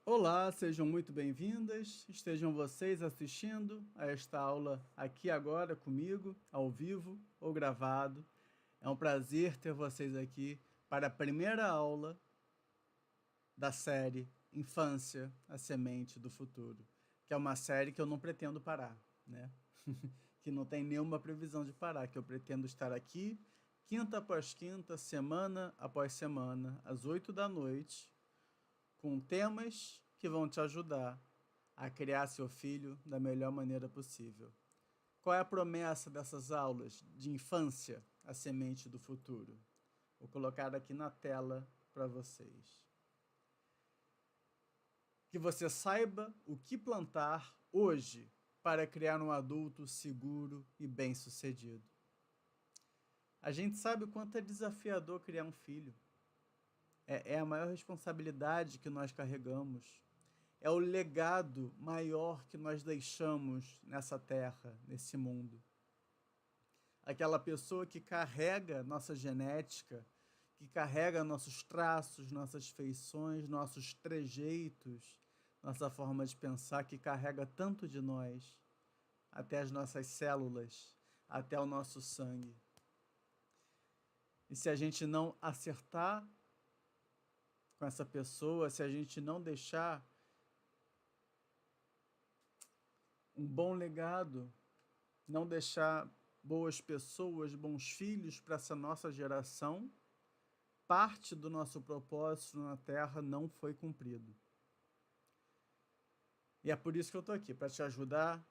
Olá, sejam muito bem-vindas. Estejam vocês assistindo a esta aula aqui agora comigo, ao vivo ou gravado. É um prazer ter vocês aqui para a primeira aula da série Infância, a Semente do Futuro, que é uma série que eu não pretendo parar, né? Que não tem nenhuma previsão de parar, que eu pretendo estar aqui quinta após quinta, semana após semana, às 8 da noite, com temas que vão te ajudar a criar seu filho da melhor maneira possível. Qual é a promessa dessas aulas de infância, a semente do futuro? Vou colocar aqui na tela para vocês. Que você saiba o que plantar hoje para criar um adulto seguro e bem-sucedido. A gente sabe o quanto é desafiador criar um filho. É a maior responsabilidade que nós carregamos. É o legado maior que nós deixamos nessa terra, nesse mundo. Aquela pessoa que carrega nossa genética, que carrega nossos traços, nossas feições, nossos trejeitos, nossa forma de pensar, que carrega tanto de nós, até as nossas células, até o nosso sangue. E se a gente não acertar com essa pessoa, se a gente não deixar um bom legado, não deixar boas pessoas, bons filhos para essa nossa geração, parte do nosso propósito na Terra não foi cumprido. E é por isso que eu estou aqui, para te ajudar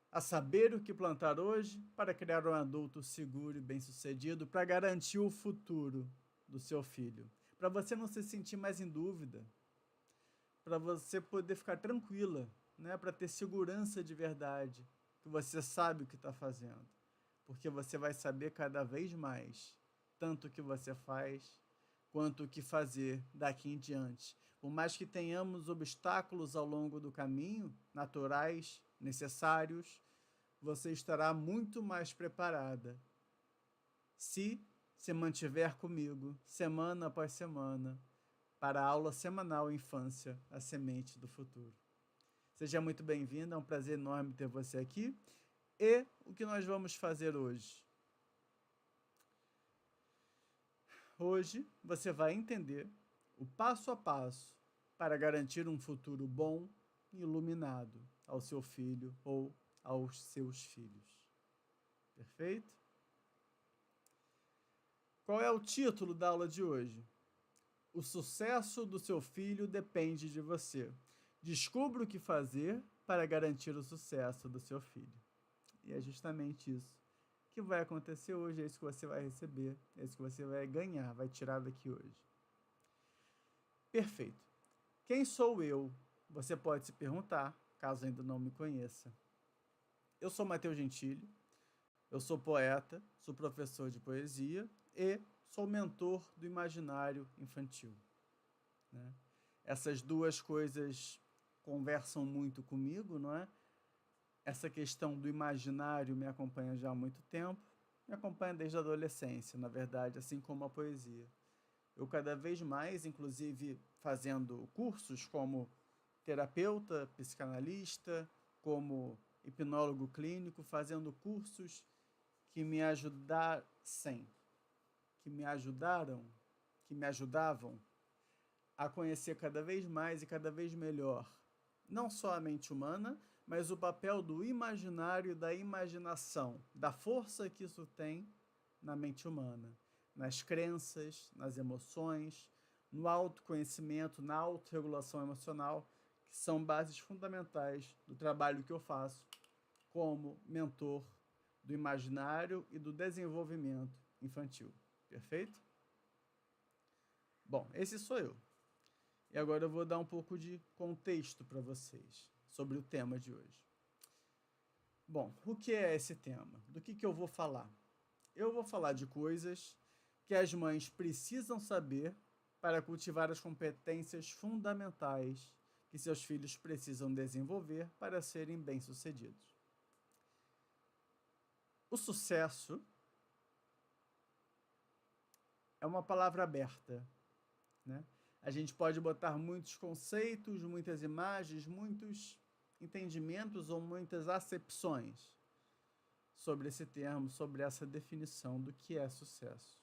a saber o que plantar hoje, para criar um adulto seguro e bem-sucedido, para garantir o futuro do seu filho, para você não se sentir mais em dúvida, para você poder ficar tranquila, né, para ter segurança de verdade, que você sabe o que está fazendo, porque você vai saber cada vez mais, tanto o que você faz, quanto o que fazer daqui em diante. Por mais que tenhamos obstáculos ao longo do caminho, naturais, necessários, você estará muito mais preparada se se mantiver comigo, semana após semana, para a aula semanal Infância, a Semente do Futuro. Seja muito bem-vinda, é um prazer enorme ter você aqui. E o que nós vamos fazer hoje? Hoje você vai entender o passo a passo para garantir um futuro bom e iluminado ao seu filho ou aos seus filhos. Perfeito? Qual é o título da aula de hoje? O sucesso do seu filho depende de você. Descubra o que fazer para garantir o sucesso do seu filho. E é justamente isso que vai acontecer hoje, é isso que você vai receber, é isso que você vai ganhar, vai tirar daqui hoje. Perfeito. Quem sou eu? Você pode se perguntar, caso ainda não me conheça. Eu sou Matheus Gentili, eu sou poeta, sou professor de poesia e sou mentor do imaginário infantil. Né? Essas duas coisas conversam muito comigo, não é? Essa questão do imaginário me acompanha já há muito tempo, me acompanha desde a adolescência, na verdade, assim como a poesia. Eu cada vez mais, inclusive fazendo cursos como terapeuta, psicanalista, como hipnólogo clínico, fazendo cursos que me ajudassem, que me ajudaram, que me ajudavam a conhecer cada vez mais e cada vez melhor, não só a mente humana, mas o papel do imaginário e da imaginação, da força que isso tem na mente humana, nas crenças, nas emoções, no autoconhecimento, na autorregulação emocional, que são bases fundamentais do trabalho que eu faço como mentor do imaginário e do desenvolvimento infantil. Perfeito? Bom, esse sou eu. E agora eu vou dar um pouco de contexto para vocês sobre o tema de hoje. Bom, o que é esse tema? Do que eu vou falar? Eu vou falar de coisas que as mães precisam saber para cultivar as competências fundamentais que seus filhos precisam desenvolver para serem bem-sucedidos. O sucesso é uma palavra aberta, né? A gente pode botar muitos conceitos, muitas imagens, muitos entendimentos ou muitas acepções sobre esse termo, sobre essa definição do que é sucesso.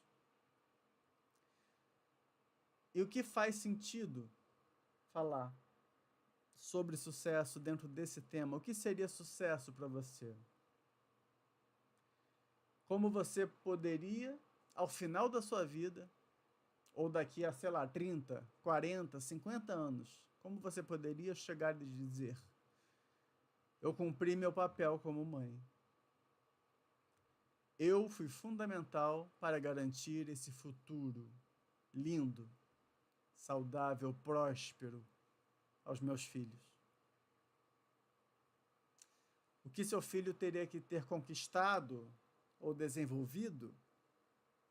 E o que faz sentido falar sobre sucesso dentro desse tema? O que seria sucesso para você? Como você poderia, ao final da sua vida, ou daqui a, sei lá, 30, 40, 50 anos, como você poderia chegar e dizer: eu cumpri meu papel como mãe. Eu fui fundamental para garantir esse futuro lindo, saudável, próspero aos meus filhos. O que seu filho teria que ter conquistado ou desenvolvido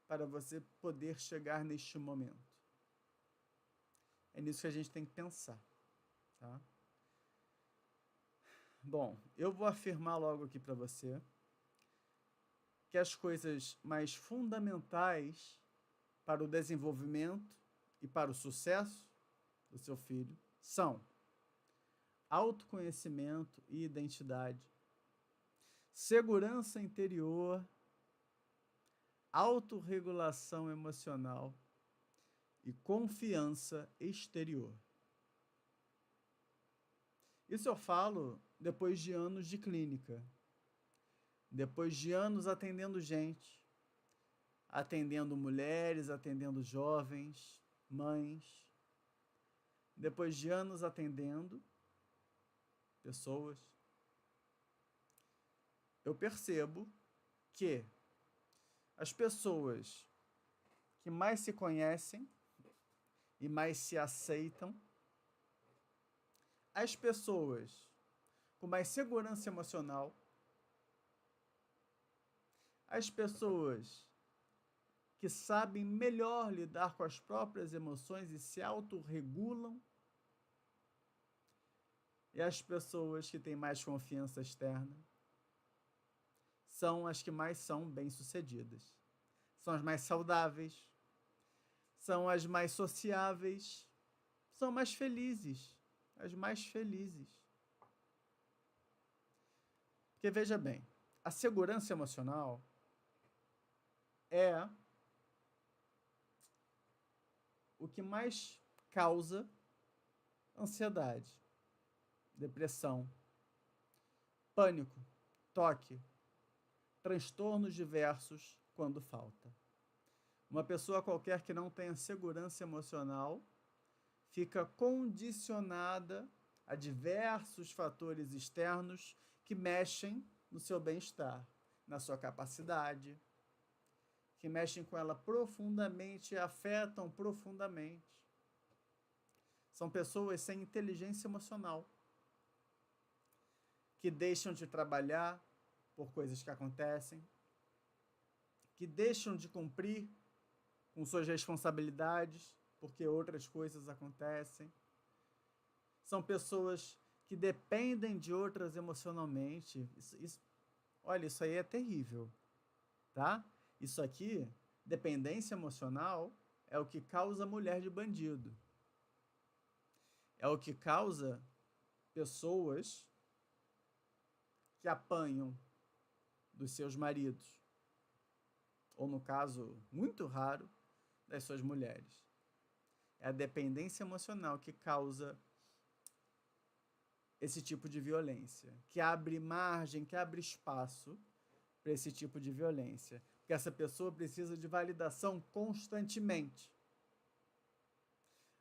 para você poder chegar neste momento? É nisso que a gente tem que pensar, tá? Bom, eu vou afirmar logo aqui para você que as coisas mais fundamentais para o desenvolvimento e para o sucesso do seu filho são autoconhecimento e identidade, segurança interior, autorregulação emocional e confiança exterior. Isso eu falo depois de anos de clínica, depois de anos atendendo gente, atendendo mulheres, atendendo jovens, mães, depois de anos atendendo pessoas, eu percebo que as pessoas que mais se conhecem e mais se aceitam, as pessoas com mais segurança emocional, as pessoas que sabem melhor lidar com as próprias emoções e se autorregulam, e as pessoas que têm mais confiança externa são as que mais são bem-sucedidas. São as mais saudáveis, são as mais sociáveis, são mais felizes, as mais felizes. Porque veja bem, a segurança emocional é o que mais causa ansiedade, depressão, pânico, toque, transtornos diversos quando falta. Uma pessoa qualquer que não tenha segurança emocional fica condicionada a diversos fatores externos que mexem no seu bem-estar, na sua capacidade, que mexem com ela profundamente e afetam profundamente. São pessoas sem inteligência emocional, que deixam de trabalhar por coisas que acontecem, que deixam de cumprir com suas responsabilidades porque outras coisas acontecem. São pessoas que dependem de outras emocionalmente. Olha, isso aí é terrível, tá? Isso aqui, dependência emocional, é o que causa mulher de bandido. É o que causa pessoas que apanham dos seus maridos. Ou, no caso, muito raro, das suas mulheres. É a dependência emocional que causa esse tipo de violência, que abre margem, que abre espaço para esse tipo de violência. Porque essa pessoa precisa de validação constantemente.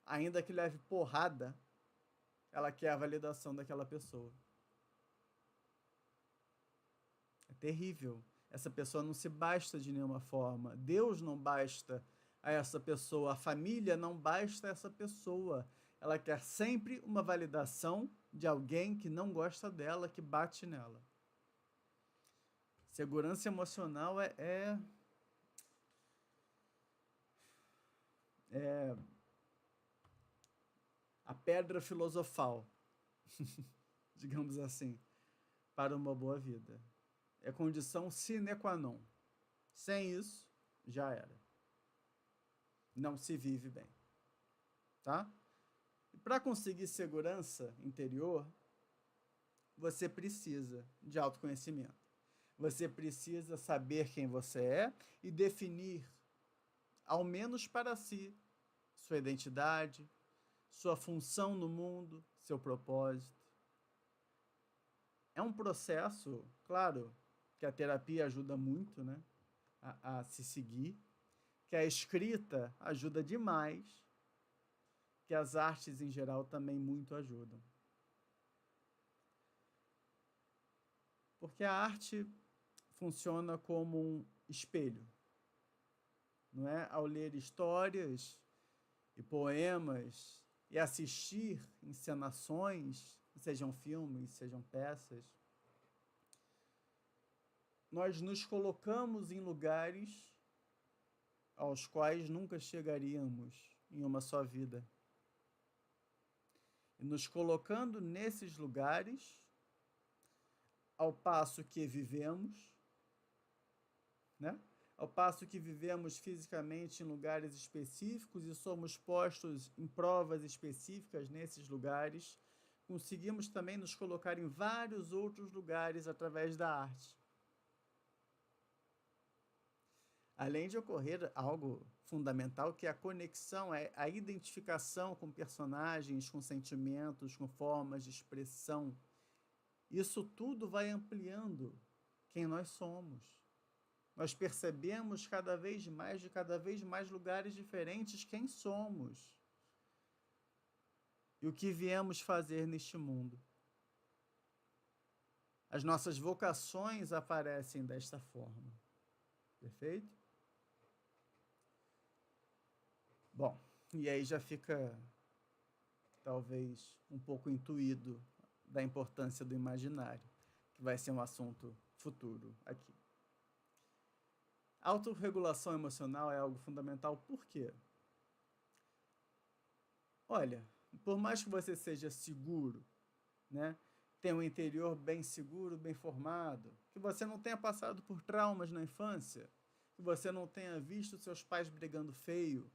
Ainda que leve porrada, ela quer a validação daquela pessoa. É terrível. Essa pessoa não se basta de nenhuma forma. Deus não basta a essa pessoa. A família não basta a essa pessoa. Ela quer sempre uma validação de alguém que não gosta dela, que bate nela. Segurança emocional é a pedra filosofal, digamos assim, para uma boa vida. É condição sine qua non. Sem isso, já era. Não se vive bem. tá? E para conseguir segurança interior, você precisa de autoconhecimento. Você precisa saber quem você é e definir, ao menos para si, sua identidade, sua função no mundo, seu propósito. É um processo, claro, que a terapia ajuda muito, né, a se seguir, que a escrita ajuda demais, que as artes em geral também muito ajudam. Porque a arte funciona como um espelho, não é? Ao ler histórias e poemas e assistir encenações, sejam filmes, sejam peças, nós nos colocamos em lugares aos quais nunca chegaríamos em uma só vida. E nos colocando nesses lugares, ao passo que vivemos, né? Ao passo que vivemos fisicamente em lugares específicos e somos postos em provas específicas nesses lugares, conseguimos também nos colocar em vários outros lugares através da arte. Além de ocorrer algo fundamental, que é a conexão, a identificação com personagens, com sentimentos, com formas de expressão. Isso tudo vai ampliando quem nós somos. Nós percebemos cada vez mais lugares diferentes quem somos e o que viemos fazer neste mundo. As nossas vocações aparecem desta forma. Perfeito? Bom, e aí já fica talvez um pouco intuído da importância do imaginário, que vai ser um assunto futuro aqui. A autorregulação emocional é algo fundamental, por quê? Olha, por mais que você seja seguro, né, tenha um interior bem seguro, bem formado, que você não tenha passado por traumas na infância, que você não tenha visto seus pais brigando feio,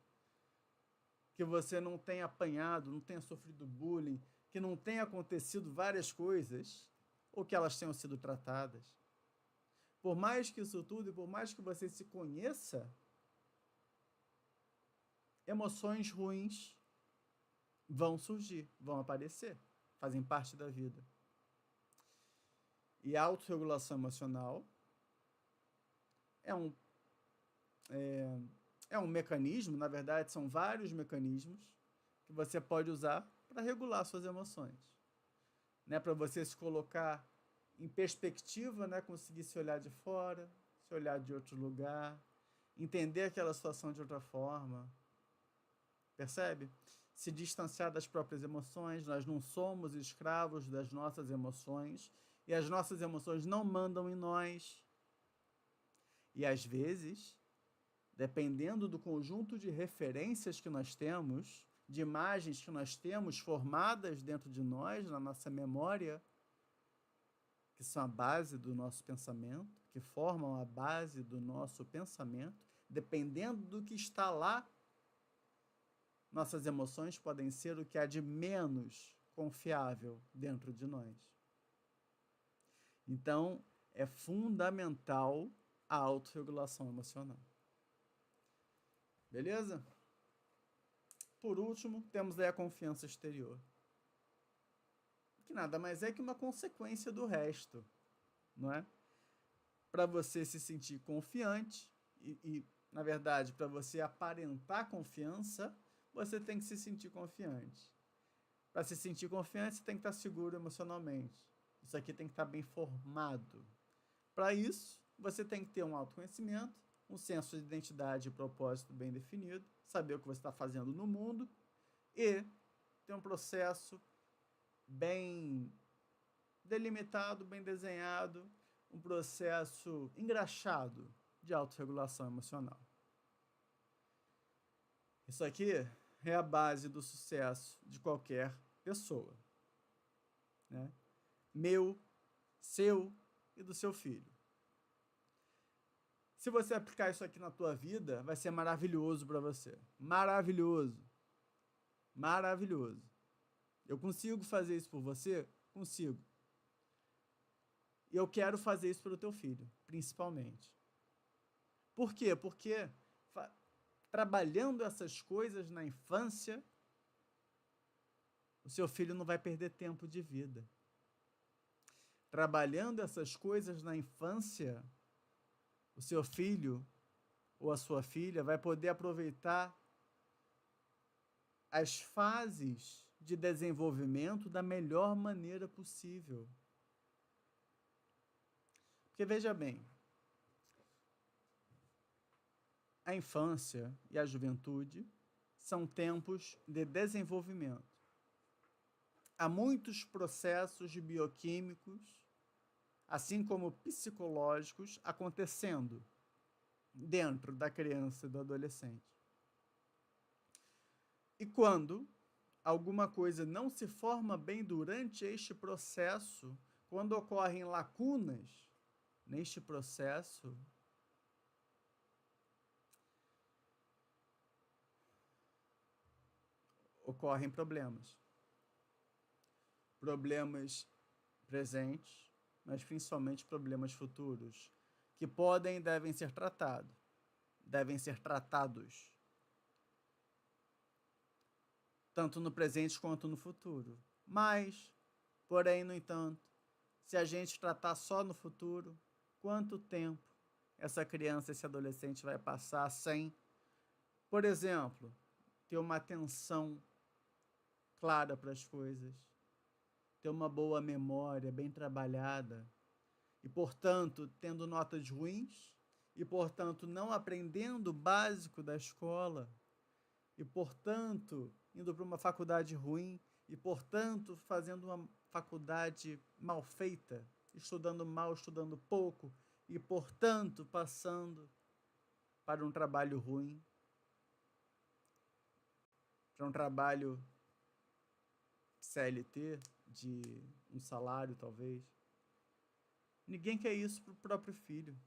que você não tenha apanhado, não tenha sofrido bullying, que não tenha acontecido várias coisas, ou que elas tenham sido tratadas. Por mais que isso tudo, e por mais que você se conheça, emoções ruins vão surgir, vão aparecer, fazem parte da vida. E a autorregulação emocional é um mecanismo, na verdade, são vários mecanismos que você pode usar para regular suas emoções. Né? Para você se colocar em perspectiva, né? Conseguir se olhar de fora, se olhar de outro lugar, entender aquela situação de outra forma. Percebe? Se distanciar das próprias emoções. Nós não somos escravos das nossas emoções e as nossas emoções não mandam em nós. E às vezes, dependendo do conjunto de referências que nós temos, de imagens que nós temos formadas dentro de nós, na nossa memória, que são a base do nosso pensamento, que formam a base do nosso pensamento, dependendo do que está lá, nossas emoções podem ser o que há de menos confiável dentro de nós. Então, é fundamental a autorregulação emocional. Beleza? Por último, temos aí a confiança exterior, que nada mais é que uma consequência do resto, não é? Para você se sentir confiante na verdade, para você aparentar confiança, você tem que se sentir confiante. Para se sentir confiante, você tem que estar seguro emocionalmente. Isso aqui tem que estar bem formado. Para isso, você tem que ter um autoconhecimento, um senso de identidade e propósito bem definido, saber o que você está fazendo no mundo e ter um processo bem delimitado, bem desenhado, um processo engraxado de autorregulação emocional. Isso aqui é a base do sucesso de qualquer pessoa, né? Meu, seu e do seu filho. Se você aplicar isso aqui na tua vida, vai ser maravilhoso para você. Maravilhoso. Maravilhoso. Eu consigo fazer isso por você? Consigo. E eu quero fazer isso pelo teu filho, principalmente. Por quê? Porque trabalhando essas coisas na infância, o seu filho não vai perder tempo de vida. Trabalhando essas coisas na infância, o seu filho ou a sua filha vai poder aproveitar as fases de desenvolvimento da melhor maneira possível. Porque veja bem, a infância e a juventude são tempos de desenvolvimento. Há muitos processos bioquímicos, assim como psicológicos, acontecendo dentro da criança e do adolescente. E quando alguma coisa não se forma bem durante este processo, quando ocorrem lacunas neste processo, ocorrem problemas. Problemas presentes, mas principalmente problemas futuros, que podem e devem ser tratados. Tanto no presente quanto no futuro. Mas, porém, no entanto, se a gente tratar só no futuro, quanto tempo essa criança, esse adolescente vai passar sem, por exemplo, ter uma atenção clara para as coisas, ter uma boa memória bem trabalhada e, portanto, tendo notas ruins e, portanto, não aprendendo o básico da escola e, portanto, indo para uma faculdade ruim e, portanto, fazendo uma faculdade mal feita, estudando mal, estudando pouco e, portanto, passando para um trabalho ruim, para um trabalho CLT, de um salário, talvez. Ninguém quer isso para o próprio filho.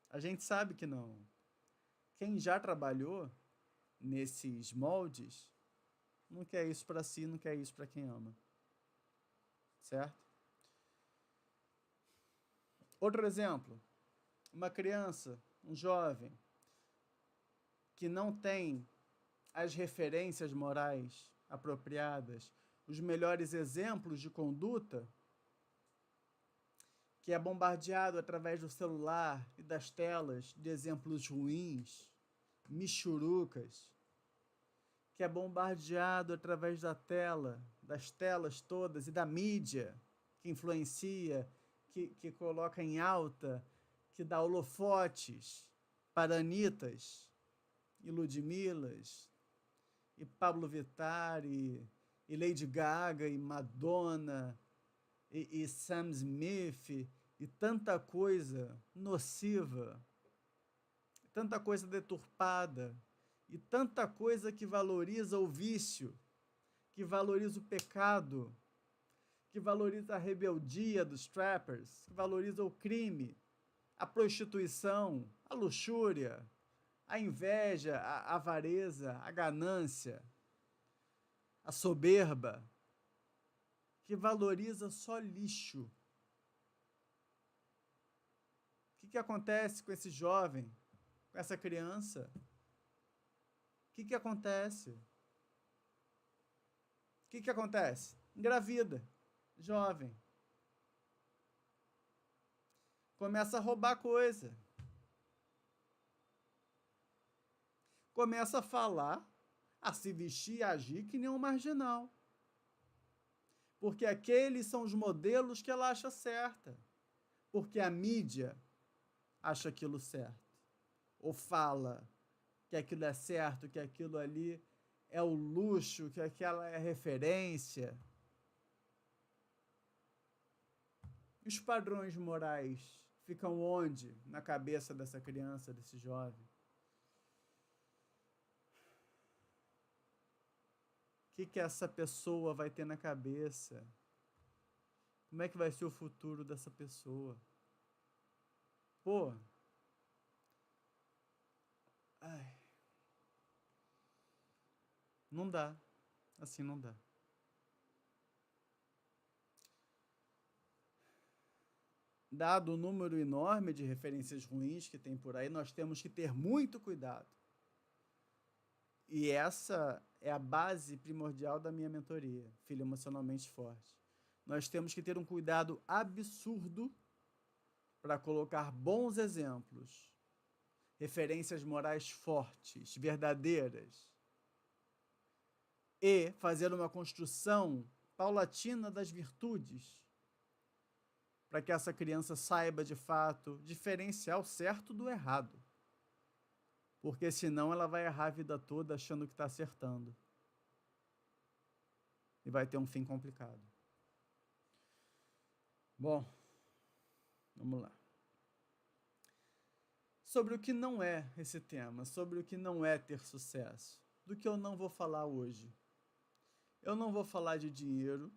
A gente sabe que não. Quem já trabalhou nesses moldes não quer isso para si, não quer isso para quem ama. Certo? Outro exemplo. Uma criança, um jovem, que não tem as referências morais apropriadas, os melhores exemplos de conduta, que é bombardeado através do celular e das telas de exemplos ruins, michurucas, que é bombardeado através da tela, das telas todas e da mídia, que influencia, que coloca em alta, que dá holofotes para Anitas e Ludmilas, e Pablo Vittar, e Lady Gaga, e Madonna, e Sam Smith, e tanta coisa nociva, tanta coisa deturpada, e tanta coisa que valoriza o vício, que valoriza o pecado, que valoriza a rebeldia dos trappers, que valoriza o crime, a prostituição, a luxúria, a inveja, a avareza, a ganância, a soberba, que valoriza só lixo. O que acontece com esse jovem, com essa criança? O que acontece? O que acontece? Engravida, jovem. Começa a roubar coisa. Começa a falar, a se vestir, a agir que nem um marginal. Porque aqueles são os modelos que ela acha certa. Porque a mídia acha aquilo certo. Ou fala que aquilo é certo, que aquilo ali é o luxo, que aquela é a referência. Os padrões morais ficam onde? Na cabeça dessa criança, desse jovem? O que essa pessoa vai ter na cabeça? Como é que vai ser o futuro dessa pessoa? Pô. Ai. Não dá. Assim não dá. Dado o número enorme de referências ruins que tem por aí, nós temos que ter muito cuidado. E essa é a base primordial da minha mentoria, Filho Emocionalmente Forte. Nós temos que ter um cuidado absurdo para colocar bons exemplos, referências morais fortes, verdadeiras, e fazer uma construção paulatina das virtudes, para que essa criança saiba, de fato, diferenciar o certo do errado. Porque senão ela vai errar a vida toda achando que está acertando. E vai ter um fim complicado. Bom, vamos lá. Sobre o que não é esse tema, sobre o que não é ter sucesso, do que eu não vou falar hoje. Eu não vou falar de dinheiro,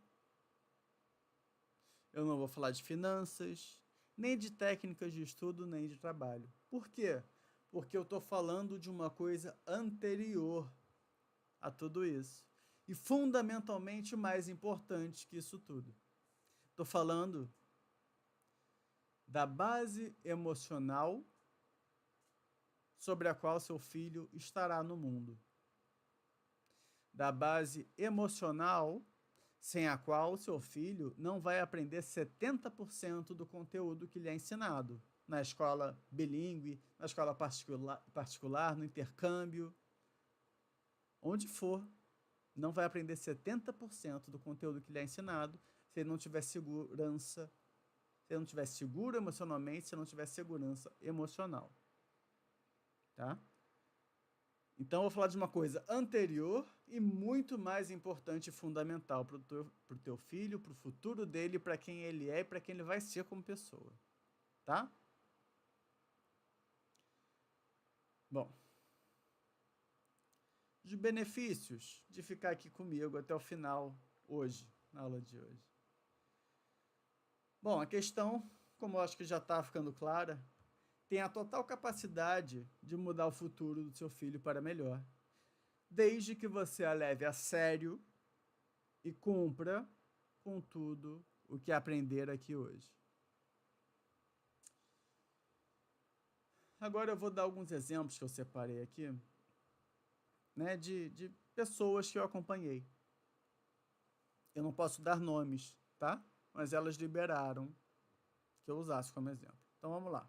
eu não vou falar de finanças, nem de técnicas de estudo, nem de trabalho. Por quê? Porque eu estou falando de uma coisa anterior a tudo isso. E fundamentalmente mais importante que isso tudo. Estou falando da base emocional sobre a qual seu filho estará no mundo. Da base emocional sem a qual seu filho não vai aprender 70% do conteúdo que lhe é ensinado na escola bilíngue, na escola particular, no intercâmbio, onde for, não vai aprender 70% do conteúdo que lhe é ensinado se ele não tiver segurança, se ele não tiver seguro emocionalmente, se ele não tiver segurança emocional. Tá? Então, eu vou falar de uma coisa anterior e muito mais importante e fundamental para o teu filho, para o futuro dele, para quem ele é e para quem ele vai ser como pessoa. Tá? Bom, os benefícios de ficar aqui comigo até o final hoje, na aula de hoje. Bom, a questão, como eu acho que já está ficando clara, tem a total capacidade de mudar o futuro do seu filho para melhor, desde que você a leve a sério e cumpra com tudo o que aprender aqui hoje. Agora eu vou dar alguns exemplos que eu separei aqui, né, de pessoas que eu acompanhei. Eu não posso dar nomes, tá? Mas elas liberaram que eu usasse como exemplo. Então vamos lá.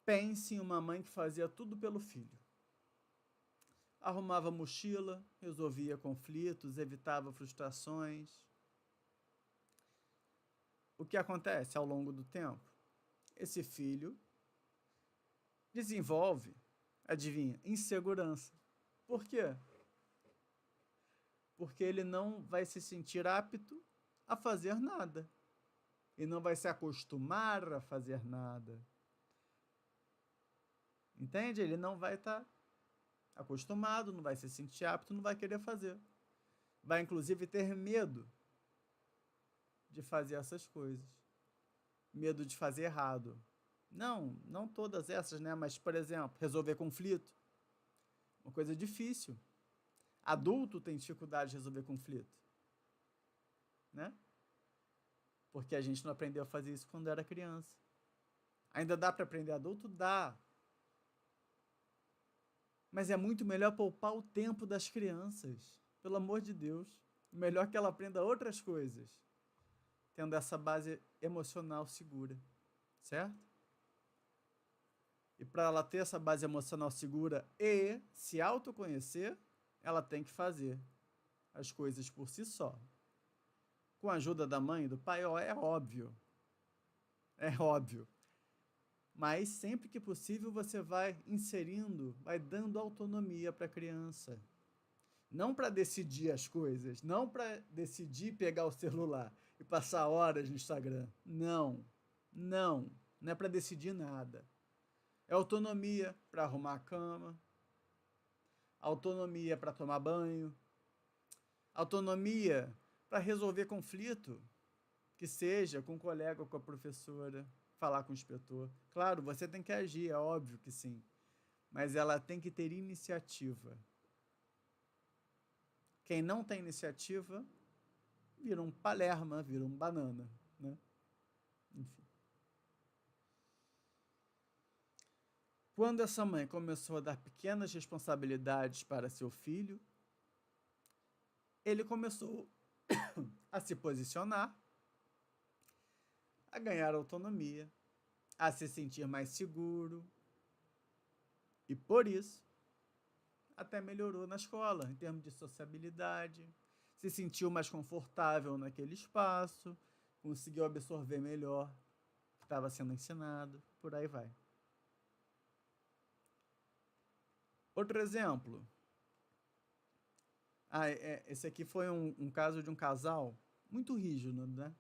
Pense em uma mãe que fazia tudo pelo filho. Arrumava mochila, resolvia conflitos, evitava frustrações. O que acontece ao longo do tempo? Esse filho desenvolve, adivinha, insegurança. Por quê? Porque ele não vai se sentir apto a fazer nada. E não vai se acostumar a fazer nada. Entende? Ele não vai estar acostumado, não vai se sentir apto, não vai querer fazer. Vai, inclusive, ter medo de fazer essas coisas. Medo de fazer errado. Não todas essas, né? Mas, por exemplo, resolver conflito. Uma coisa difícil. Adulto tem dificuldade de resolver conflito. Né? Porque a gente não aprendeu a fazer isso quando era criança. Ainda dá para aprender adulto? Dá. Mas é muito melhor poupar o tempo das crianças. Pelo amor de Deus. Melhor que ela aprenda outras coisas. Tendo essa base emocional segura. Certo? E para ela ter essa base emocional segura e se autoconhecer, ela tem que fazer as coisas por si só. Com a ajuda da mãe e do pai, é óbvio. É óbvio. Mas sempre que possível você vai inserindo, vai dando autonomia para a criança. Não para decidir as coisas, não para decidir pegar o celular e passar horas no Instagram. Não é para decidir nada. É autonomia para arrumar a cama, autonomia para tomar banho, autonomia para resolver conflito, que seja com o colega ou com a professora, falar com o inspetor. Claro, você tem que agir, é óbvio que sim, mas ela tem que ter iniciativa. Quem não tem iniciativa vira um palerma, vira um banana, né? Enfim. Quando essa mãe começou a dar pequenas responsabilidades para seu filho, ele começou a se posicionar, a ganhar autonomia, a se sentir mais seguro. E por isso, até melhorou na escola, em termos de sociabilidade, se sentiu mais confortável naquele espaço, conseguiu absorver melhor o que estava sendo ensinado, por aí vai. Outro exemplo. Esse aqui foi um caso de um casal muito rígido, né?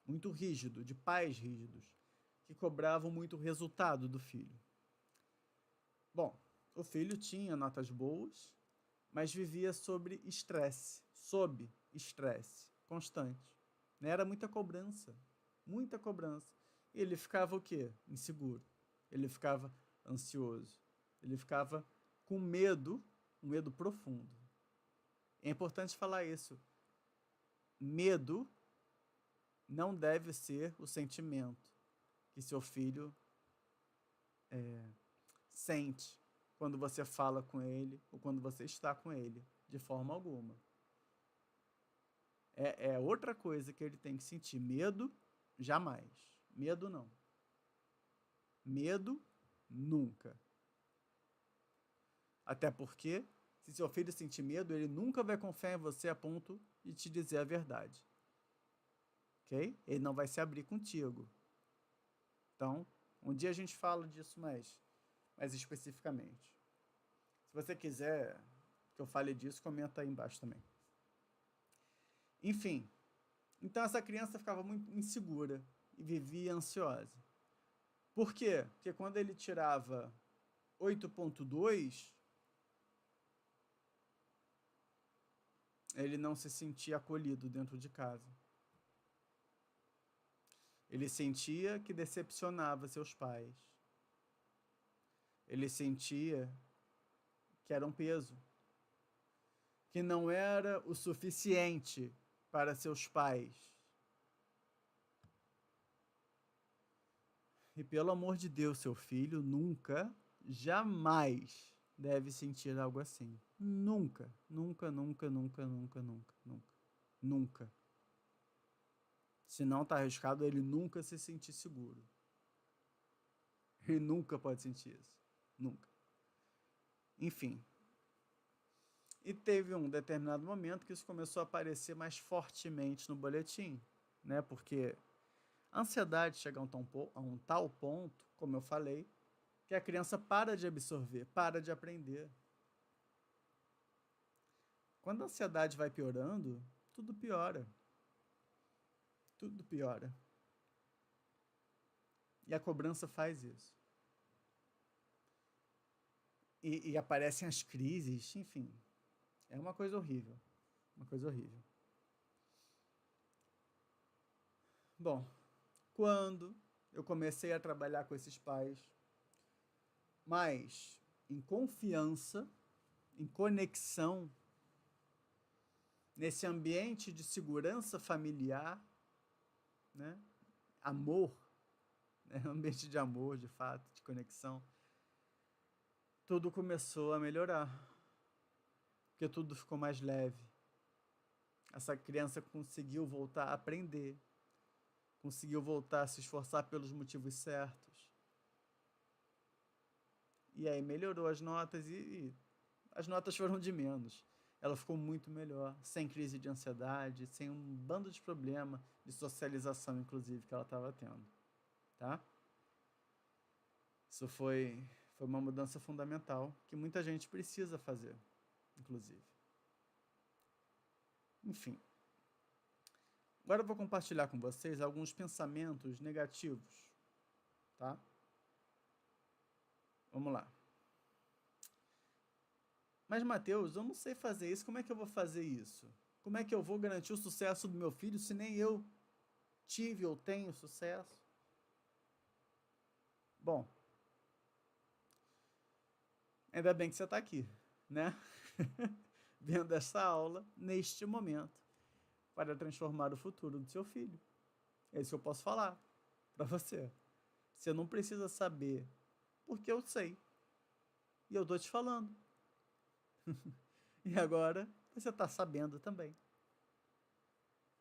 Muito rígido, de pais rígidos, que cobravam muito resultado do filho. Bom, o filho tinha notas boas, mas vivia sob estresse constante. Era muita cobrança. E ele ficava o quê? Inseguro. Ele ficava ansioso. Ele ficava com medo, um medo profundo. É importante falar isso. Medo não deve ser o sentimento que seu filho sente quando você fala com ele ou quando você está com ele, de forma alguma. É outra coisa que ele tem que sentir. Medo, jamais. Medo, não. Medo, nunca. Até porque, se seu filho sentir medo, ele nunca vai confiar em você a ponto de te dizer a verdade. Ok? Ele não vai se abrir contigo. Então, um dia a gente fala disso mais especificamente. Se você quiser que eu fale disso, comenta aí embaixo também. Enfim, então essa criança ficava muito insegura e vivia ansiosa. Por quê? Porque quando ele tirava 8,2, ele não se sentia acolhido dentro de casa. Ele sentia que decepcionava seus pais. Ele sentia que era um peso, que não era o suficiente para seus pais. E pelo amor de Deus, seu filho nunca, jamais deve sentir algo assim. Nunca, nunca, nunca, nunca, nunca, nunca, nunca, nunca. Se não está arriscado, ele nunca se sentir seguro. Ele nunca pode sentir isso. Nunca. Enfim. E teve um determinado momento que isso começou a aparecer mais fortemente no boletim, né? Porque a ansiedade chega a um tal ponto, como eu falei, que a criança para de absorver, para de aprender. Quando a ansiedade vai piorando, tudo piora. Tudo piora. E a cobrança faz isso. E aparecem as crises, enfim. É uma coisa horrível. Uma coisa horrível. Bom, quando eu comecei a trabalhar com esses pais, mas em confiança, em conexão, nesse ambiente de segurança familiar, né? Amor, né? Ambiente de amor, de fato, de conexão, tudo começou a melhorar, porque tudo ficou mais leve. Essa criança conseguiu voltar a aprender, conseguiu voltar a se esforçar pelos motivos certos. E aí melhorou as notas e as notas foram de menos. Ela ficou muito melhor, sem crise de ansiedade, sem um bando de problema de socialização, inclusive, que ela estava tendo. Tá? Isso foi uma mudança fundamental que muita gente precisa fazer, inclusive. Enfim. Agora eu vou compartilhar com vocês alguns pensamentos negativos, tá? Vamos lá. Mas, Mateus, eu não sei fazer isso, como é que eu vou fazer isso? Como é que eu vou garantir o sucesso do meu filho se nem eu tive ou tenho sucesso? Bom, ainda bem que você está aqui, né? vendo essa aula neste momento para transformar o futuro do seu filho. É isso que eu posso falar para você. Você não precisa saber, porque eu sei. E eu estou te falando. E agora você está sabendo também.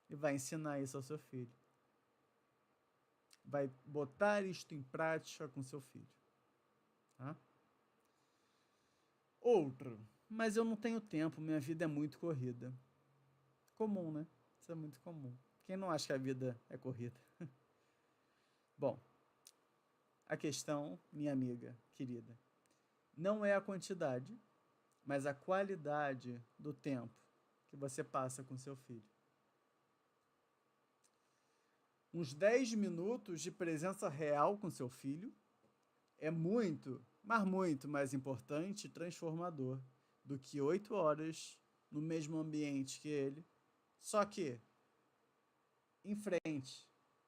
E vai ensinar isso ao seu filho. Vai botar isto em prática com seu filho. Tá? Outro. Mas eu não tenho tempo, minha vida é muito corrida. Comum, né? Isso é muito comum. Quem não acha que a vida é corrida? Bom, a questão, minha amiga querida, não é a quantidade, mas a qualidade do tempo que você passa com seu filho. Uns 10 minutos de presença real com seu filho é muito, mas muito mais importante e transformador do que 8 horas no mesmo ambiente que ele, só que em frente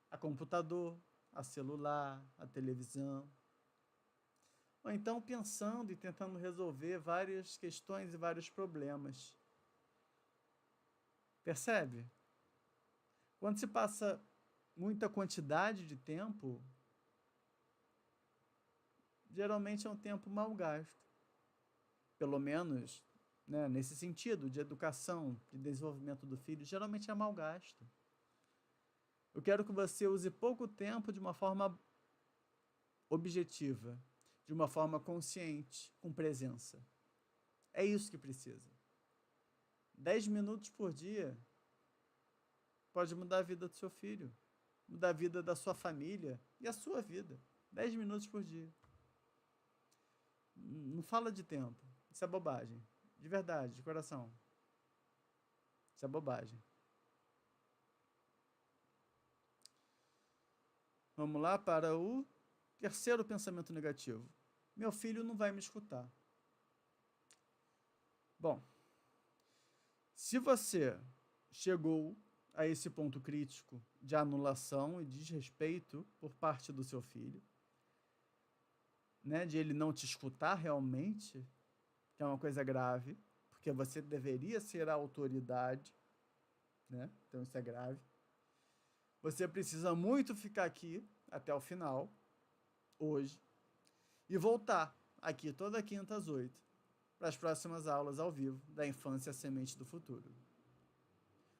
a computador, a celular, a televisão. Ou então pensando e tentando resolver várias questões e vários problemas. Percebe? Quando se passa muita quantidade de tempo, geralmente é um tempo mal gasto. Pelo menos, né, nesse sentido de educação, de desenvolvimento do filho, geralmente é mal gasto. Eu quero que você use pouco tempo de uma forma objetiva, de uma forma consciente, com presença. É isso que precisa. 10 minutos por dia pode mudar a vida do seu filho, mudar a vida da sua família e a sua vida. 10 minutos por dia. Não fala de tempo. Isso é bobagem. De verdade, de coração. Isso é bobagem. Vamos lá para o terceiro pensamento negativo. Meu filho não vai me escutar. Bom, se você chegou a esse ponto crítico de anulação e desrespeito por parte do seu filho, né, de ele não te escutar realmente, que é uma coisa grave, porque você deveria ser a autoridade, né? Então isso é grave. Você precisa muito ficar aqui até o final, hoje, e voltar aqui toda quinta às 8, para as próximas aulas ao vivo da Infância Semente do Futuro.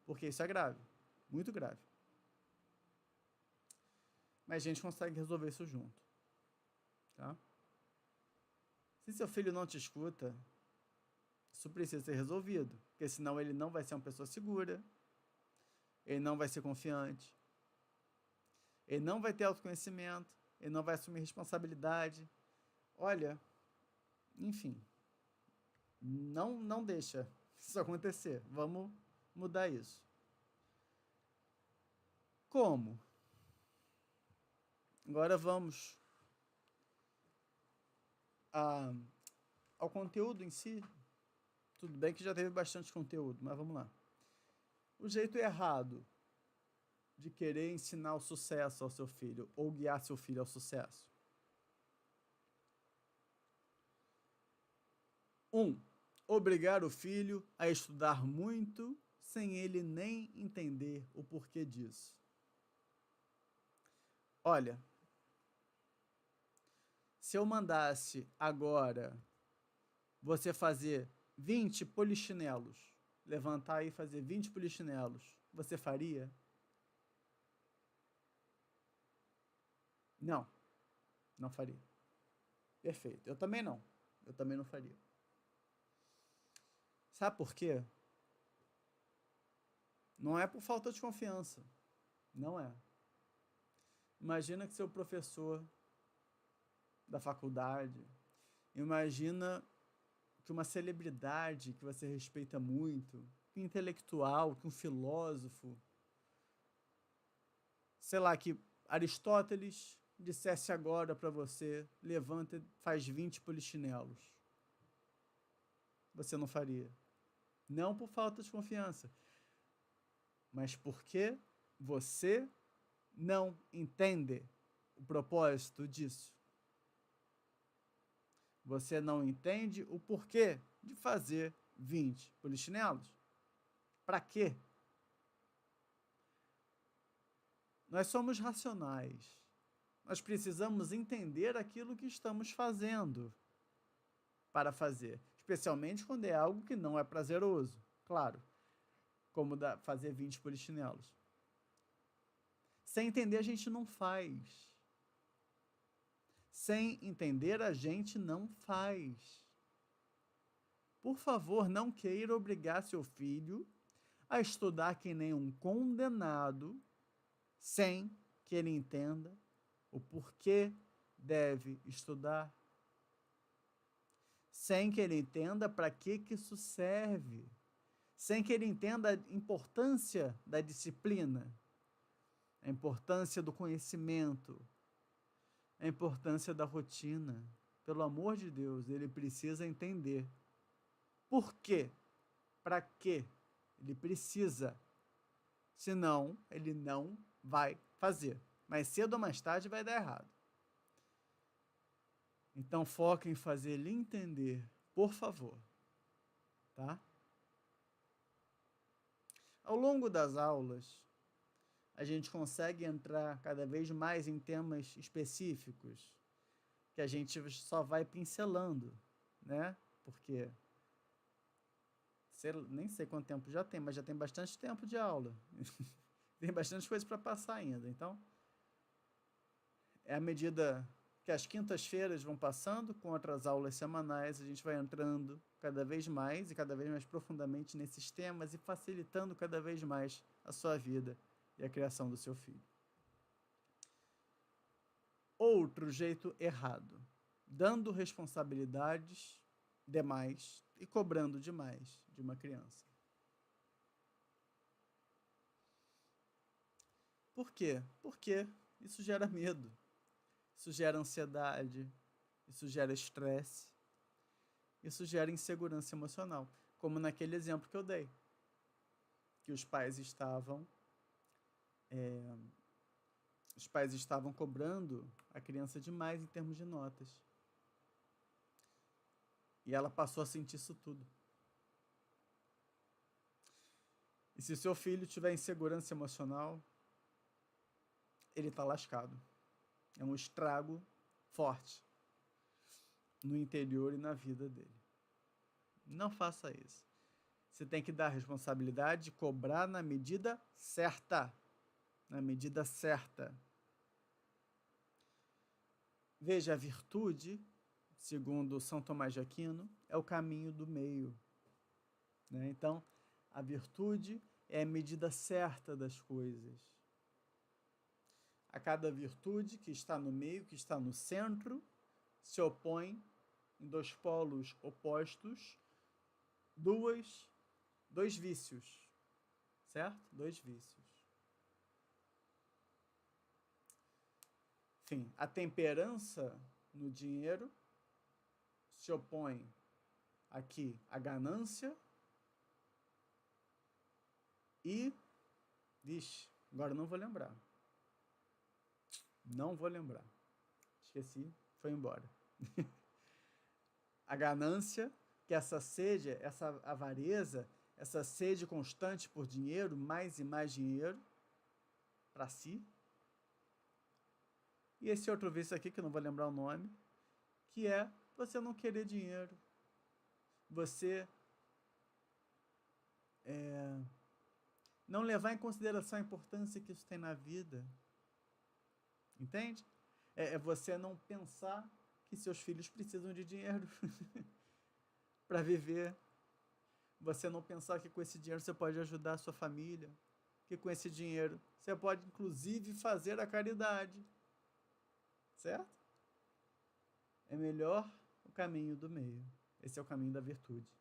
Porque isso é grave, muito grave. Mas a gente consegue resolver isso junto. Tá? Se seu filho não te escuta, isso precisa ser resolvido, porque senão ele não vai ser uma pessoa segura, ele não vai ser confiante, ele não vai ter autoconhecimento, ele não vai assumir responsabilidade. Olha, enfim, não deixa isso acontecer. Vamos mudar isso. Como? Agora vamos ao conteúdo em si. Tudo bem que já teve bastante conteúdo, mas vamos lá. O jeito errado de querer ensinar o sucesso ao seu filho ou guiar seu filho ao sucesso. 1. Obrigar o filho a estudar muito sem ele nem entender o porquê disso. Olha, se eu mandasse agora você fazer 20 polichinelos, levantar e fazer 20 polichinelos, você faria? Não, não faria. Perfeito. Eu também não. Eu também não faria. Sabe por quê? Não é por falta de confiança. Não é. Imagina que seu professor da faculdade, imagina que uma celebridade que você respeita muito, que um intelectual, que um filósofo, sei lá, que Aristóteles dissesse agora para você, levanta e faz 20 polichinelos. Você não faria. Não por falta de confiança, mas porque você não entende o propósito disso. Você não entende o porquê de fazer 20 polichinelos? Para quê? Nós somos racionais. Nós precisamos entender aquilo que estamos fazendo para fazer, especialmente quando é algo que não é prazeroso, claro, como fazer 20 polichinelos. Sem entender, a gente não faz. Sem entender, a gente não faz. Por favor, não queira obrigar seu filho a estudar que nem um condenado, sem que ele entenda o porquê deve estudar, sem que ele entenda para que isso serve, sem que ele entenda a importância da disciplina, a importância do conhecimento, a importância da rotina. Pelo amor de Deus, ele precisa entender por quê, para quê ele precisa, senão ele não vai fazer. Mais cedo ou mais tarde vai dar errado. Então foca em fazer ele entender, por favor, tá? Ao longo das aulas, a gente consegue entrar cada vez mais em temas específicos, que a gente só vai pincelando, né? Porque nem sei quanto tempo já tem, mas já tem bastante tempo de aula. Tem bastante coisa para passar ainda. Então, é à medida que as quintas-feiras vão passando, com outras aulas semanais, a gente vai entrando cada vez mais e cada vez mais profundamente nesses temas e facilitando cada vez mais a sua vida e a criação do seu filho. Outro jeito errado: dando responsabilidades demais e cobrando demais de uma criança. Por quê? Porque isso gera medo, isso gera ansiedade, isso gera estresse, isso gera insegurança emocional, como naquele exemplo que eu dei, que os pais estavam cobrando a criança demais em termos de notas. E ela passou a sentir isso tudo. E se seu filho tiver insegurança emocional, ele está lascado. É um estrago forte no interior e na vida dele. Não faça isso. Você tem que dar responsabilidade e cobrar na medida certa. Na medida certa. Veja, a virtude, segundo São Tomás de Aquino, é o caminho do meio, né? Então, a virtude é a medida certa das coisas. A cada virtude que está no meio, que está no centro, se opõe em dois polos opostos, dois vícios, certo? Dois vícios. Enfim, a temperança no dinheiro se opõe aqui à ganância e... Vixe, agora não vou lembrar. Não vou lembrar. Esqueci, foi embora. A ganância, que essa sede, essa avareza, essa sede constante por dinheiro, mais e mais dinheiro para si. E esse outro vício aqui, que eu não vou lembrar o nome, que é você não querer dinheiro. Você não levar em consideração a importância que isso tem na vida. Entende? É você não pensar que seus filhos precisam de dinheiro para viver. Você não pensar que com esse dinheiro você pode ajudar a sua família, que com esse dinheiro você pode, inclusive, fazer a caridade. Certo? É melhor o caminho do meio. Esse é o caminho da virtude.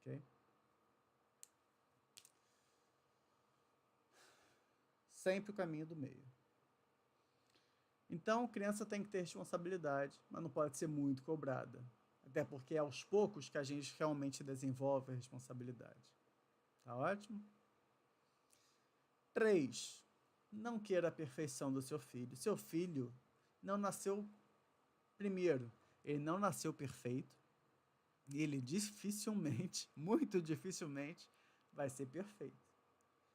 Ok? Sempre o caminho do meio. Então, a criança tem que ter responsabilidade, mas não pode ser muito cobrada. Até porque é aos poucos que a gente realmente desenvolve a responsabilidade. Tá ótimo? 3. Não queira a perfeição do seu filho. Seu filho não nasceu primeiro. Ele não nasceu perfeito. ele dificilmente, muito dificilmente, vai ser perfeito.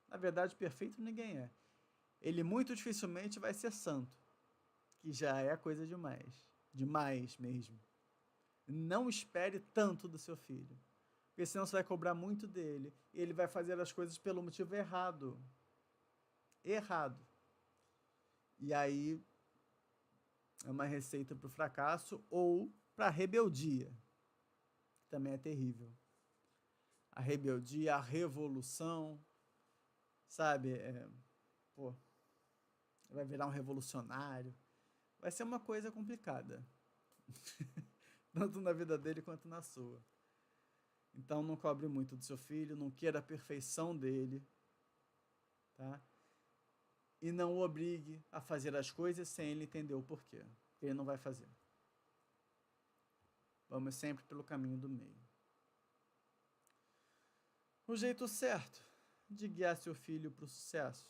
Na verdade, perfeito ninguém é. Ele muito dificilmente vai ser santo, que já é coisa demais. Demais mesmo. Não espere tanto do seu filho, porque senão você vai cobrar muito dele. E ele vai fazer as coisas pelo motivo errado. Errado. E aí é uma receita para o fracasso ou para a rebeldia. Também é terrível. A rebeldia, a revolução, sabe? Vai virar um revolucionário. Vai ser uma coisa complicada. Tanto na vida dele quanto na sua. Então não cobre muito do seu filho, não queira a perfeição dele, tá? E não o obrigue a fazer as coisas sem ele entender o porquê. Ele não vai fazer. Vamos sempre pelo caminho do meio. O jeito certo de guiar seu filho para o sucesso.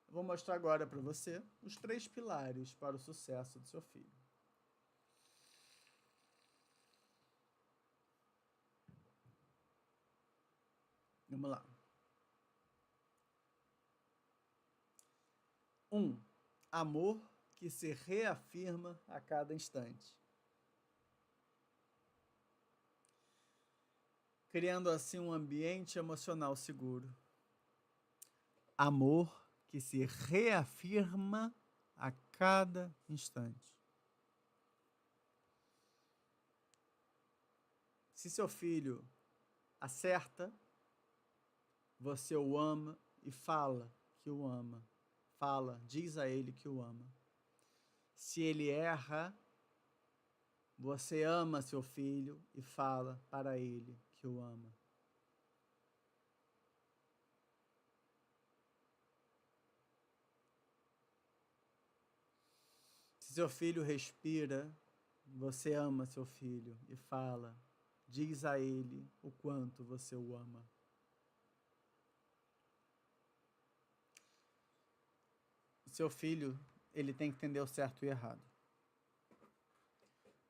Eu vou mostrar agora para você os 3 pilares para o sucesso do seu filho. Vamos lá. 1. Amor que se reafirma a cada instante. Criando assim um ambiente emocional seguro. Amor que se reafirma a cada instante. Se seu filho acerta, você o ama e fala que o ama. Fala, diz a ele que o ama. Se ele erra, você ama seu filho e fala para ele que o ama. Se seu filho respira, você ama seu filho e fala, diz a ele o quanto você o ama. Seu filho, ele tem que entender o certo e o errado.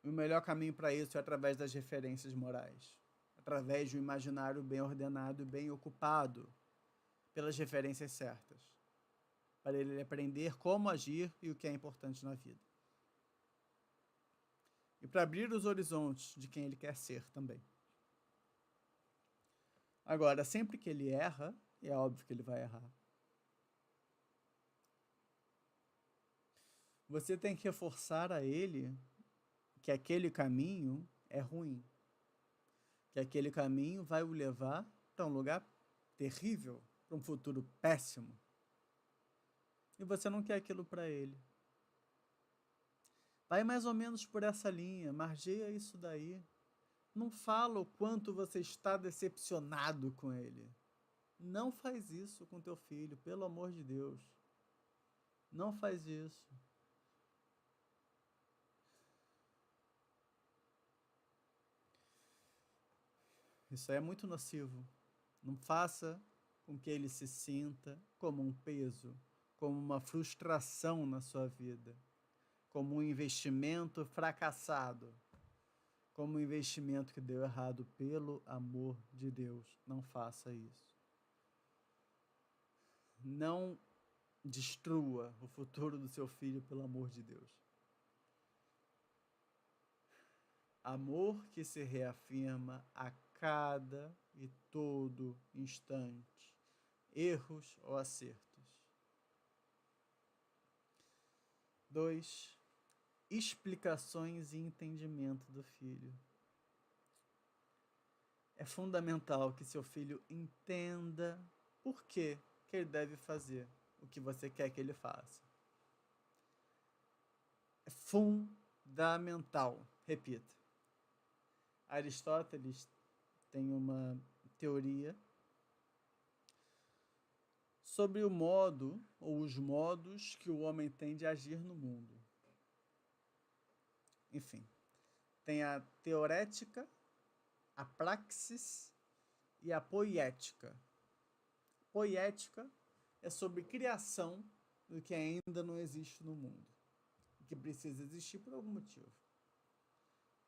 O melhor caminho para isso é através das referências morais, através de um imaginário bem ordenado e bem ocupado pelas referências certas, para ele aprender como agir e o que é importante na vida. E para abrir os horizontes de quem ele quer ser também. Agora, sempre que ele erra, e é óbvio que ele vai errar, você tem que reforçar a ele que aquele caminho é ruim, que aquele caminho vai o levar para um lugar terrível, para um futuro péssimo. E você não quer aquilo para ele. Vai mais ou menos por essa linha, margeia isso daí. Não fala o quanto você está decepcionado com ele. Não faz isso com teu filho, pelo amor de Deus. Não faz isso. Isso aí é muito nocivo. Não faça com que ele se sinta como um peso, como uma frustração na sua vida, como um investimento fracassado, como um investimento que deu errado. Pelo amor de Deus, não faça isso. Não destrua o futuro do seu filho, pelo amor de Deus. Amor que se reafirma a cada e todo instante, erros ou acertos. 2. Explicações e entendimento do filho. É fundamental que seu filho entenda por que ele deve fazer o que você quer que ele faça. É fundamental. Repita. Aristóteles tem uma teoria sobre o modo ou os modos que o homem tem de agir no mundo. Enfim, tem a teorética, a praxis e a poiética. Poiética é sobre criação do que ainda não existe no mundo, que precisa existir por algum motivo.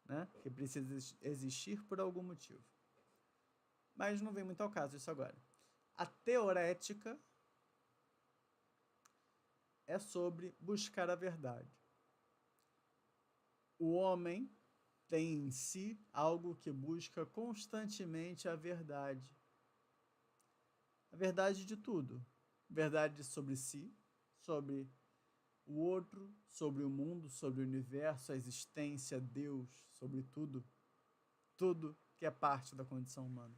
né? Que precisa existir por algum motivo. Mas não vem muito ao caso isso agora. A teorética é sobre buscar a verdade. O homem tem em si algo que busca constantemente a verdade. A verdade de tudo. Verdade sobre si, sobre o outro, sobre o mundo, sobre o universo, a existência, Deus, sobre tudo. Tudo que é parte da condição humana.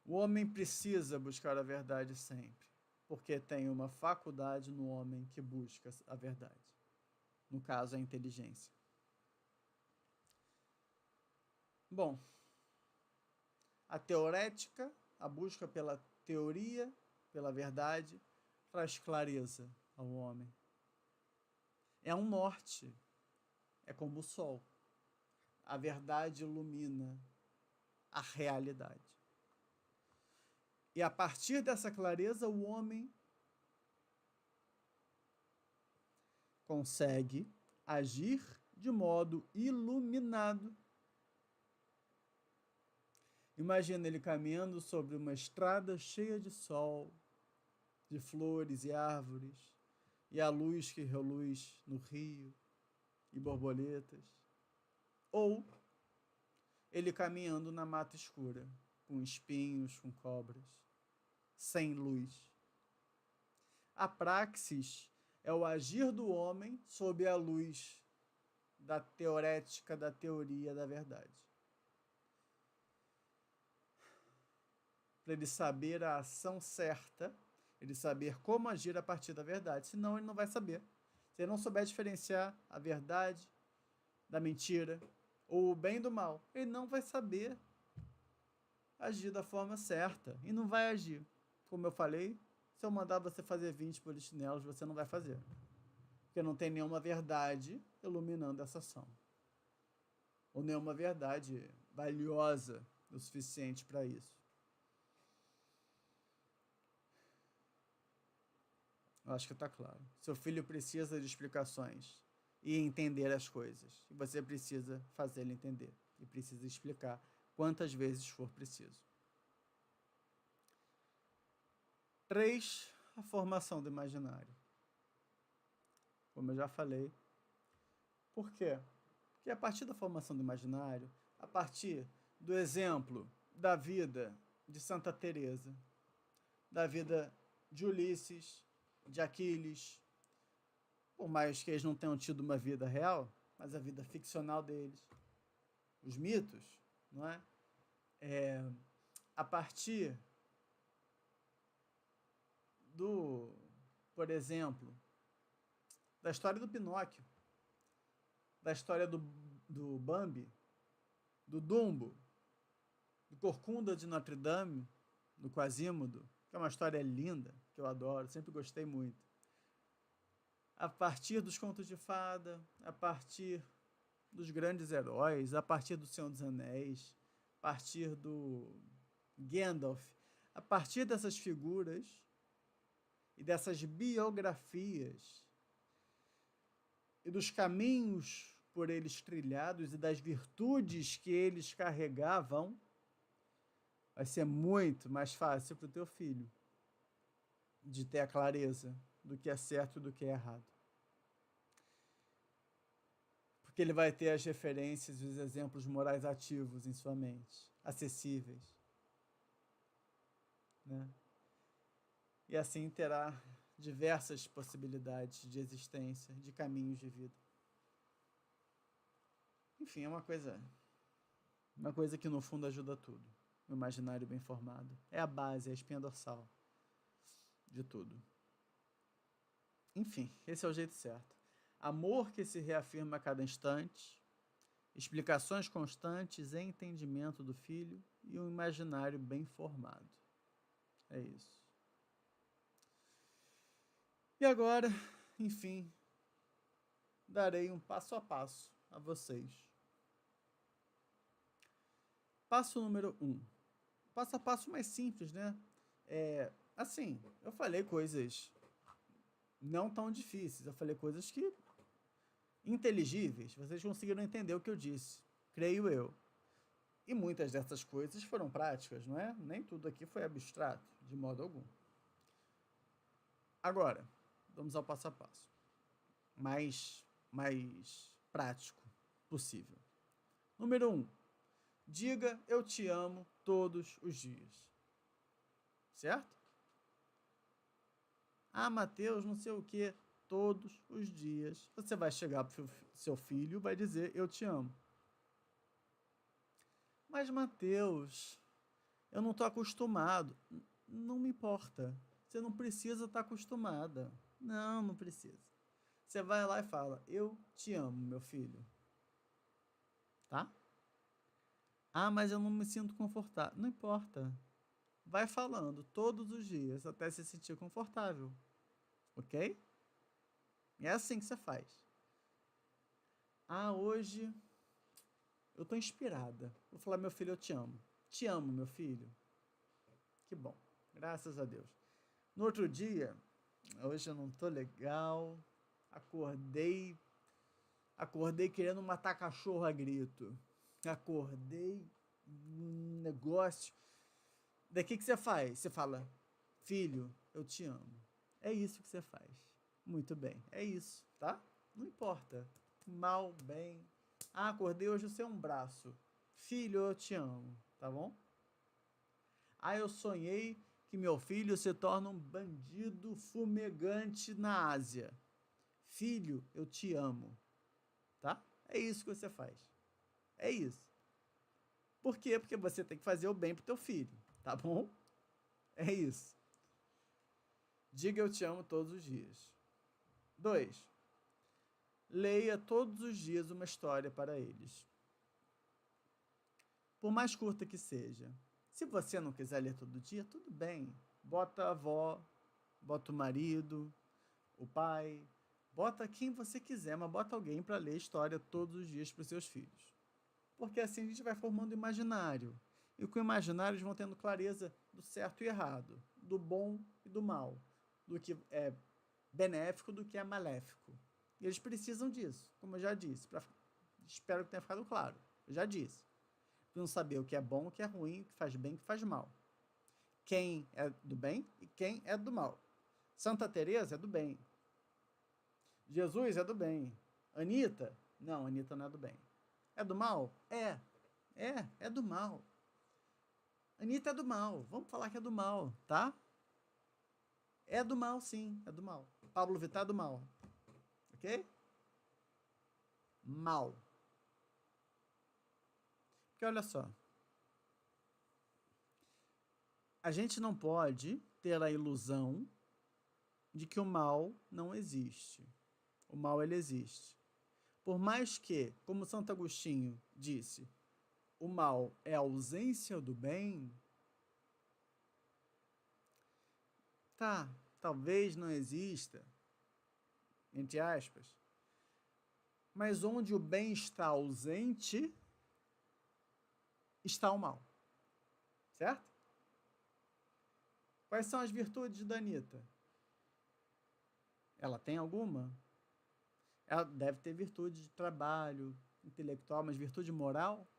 O homem precisa buscar a verdade sempre, porque tem uma faculdade no homem que busca a verdade. No caso, a inteligência. Bom, a teorética, a busca pela teoria, pela verdade, traz clareza ao homem. É um norte, é como o sol. A verdade ilumina a realidade. E a partir dessa clareza, o homem consegue agir de modo iluminado. Imagina ele caminhando sobre uma estrada cheia de sol, de flores e árvores, e a luz que reluz no rio, e borboletas. Ou ele caminhando na mata escura, com espinhos, com cobras, sem luz. A praxis é o agir do homem sob a luz da teorética, da teoria da verdade. Para ele saber a ação certa, ele saber como agir a partir da verdade. Senão ele não vai saber. Se ele não souber diferenciar a verdade da mentira, ou o bem do mal, ele não vai saber agir da forma certa. E não vai agir. Como eu falei, se eu mandar você fazer 20 polichinelos, você não vai fazer. Porque não tem nenhuma verdade iluminando essa ação. Ou nenhuma verdade valiosa o suficiente para isso. Eu acho que está claro. Seu filho precisa de explicações e entender as coisas. E você precisa fazer ele entender. E precisa explicar quantas vezes for preciso. 3. A formação do imaginário. Como eu já falei. Por quê? Porque a partir da formação do imaginário, a partir do exemplo da vida de Santa Teresa, da vida de Ulisses, de Aquiles, por mais que eles não tenham tido uma vida real, mas a vida ficcional deles, os mitos, não é? A partir do, por exemplo, da história do Pinóquio, da história do Bambi, do Dumbo, do Corcunda de Notre Dame, do Quasimodo, que é uma história linda, que eu adoro, sempre gostei muito. A partir dos contos de fada, a partir dos grandes heróis, a partir do Senhor dos Anéis, a partir do Gandalf, a partir dessas figuras e dessas biografias e dos caminhos por eles trilhados e das virtudes que eles carregavam, vai ser muito mais fácil para o teu filho de ter a clareza do que é certo e do que é errado. Porque ele vai ter as referências e os exemplos morais ativos em sua mente, acessíveis. Né? E assim terá diversas possibilidades de existência, de caminhos de vida. Enfim, é uma coisa que no fundo ajuda tudo. O imaginário bem formado. É a base, é a espinha dorsal de tudo. Enfim, esse é o jeito certo. Amor que se reafirma a cada instante, explicações constantes, entendimento do filho e um imaginário bem formado. É isso. E agora, enfim, darei um passo a passo a vocês. Passo número 1. Passo a passo mais simples, né? Assim, eu falei coisas não tão difíceis, eu falei coisas que inteligíveis, vocês conseguiram entender o que eu disse. creio eu. E muitas dessas coisas foram práticas, não é? Nem tudo aqui foi abstrato, de modo algum. Agora, vamos ao passo a passo. Mais prático possível. Número 1. Diga eu te amo todos os dias. Certo? Ah, Mateus, não sei o que, todos os dias. Você vai chegar para o seu filho e vai dizer eu te amo. Mas, Mateus, eu não estou acostumado. Não me importa. Você não precisa estar acostumada. Não precisa. Você vai lá e fala, eu te amo, meu filho. Tá? Ah, mas eu não me sinto confortável. Não importa. Vai falando todos os dias até se sentir confortável. Ok? E é assim que você faz. Ah, hoje eu tô inspirada. Vou falar, meu filho, eu te amo. Te amo, meu filho. Que bom. Graças a Deus. No outro dia, hoje eu não tô legal. Acordei querendo matar cachorro a grito. Acordei um negócio. Daí o que você faz? Você fala, filho, eu te amo. É isso que você faz. Muito bem, é isso, tá? Não importa. Mal, bem. Ah, acordei hoje sem um braço. Filho, eu te amo, tá bom? Ah, eu sonhei que meu filho se torna um bandido fumegante na Ásia. Filho, eu te amo, tá? É isso que você faz. É isso. Por quê? Porque você tem que fazer o bem pro teu filho, tá bom? É isso. Diga eu te amo todos os dias. 2. Leia todos os dias uma história para eles. Por mais curta que seja. Se você não quiser ler todo dia, tudo bem. Bota a avó, bota o marido, o pai, bota quem você quiser, mas bota alguém para ler história todos os dias para os seus filhos. Porque assim a gente vai formando imaginário. E com o imaginário eles vão tendo clareza do certo e errado, do bom e do mal, do que é benéfico do que é maléfico. E eles precisam disso, como eu já disse. Espero que tenha ficado claro. Eu já disse. Precisam saber o que é bom, o que é ruim, o que faz bem, o que faz mal. Quem é do bem e quem é do mal. Santa Teresa é do bem. Jesus é do bem. Anitta? Não, Anitta não é do bem. É do mal? É do mal. Anitta é do mal. Vamos falar que é do mal, tá? É do mal, sim, é do mal. Pablo Vittar é do mal. Ok? Mal. Porque olha só. A gente não pode ter a ilusão de que o mal não existe. O mal, ele existe. Por mais que, como Santo Agostinho disse, o mal é a ausência do bem, tá, talvez não exista, entre aspas, mas onde o bem está ausente, está o mal. Certo? Quais são as virtudes da Anitta? Ela tem alguma? Ela deve ter virtude de trabalho, intelectual, mas virtude moral?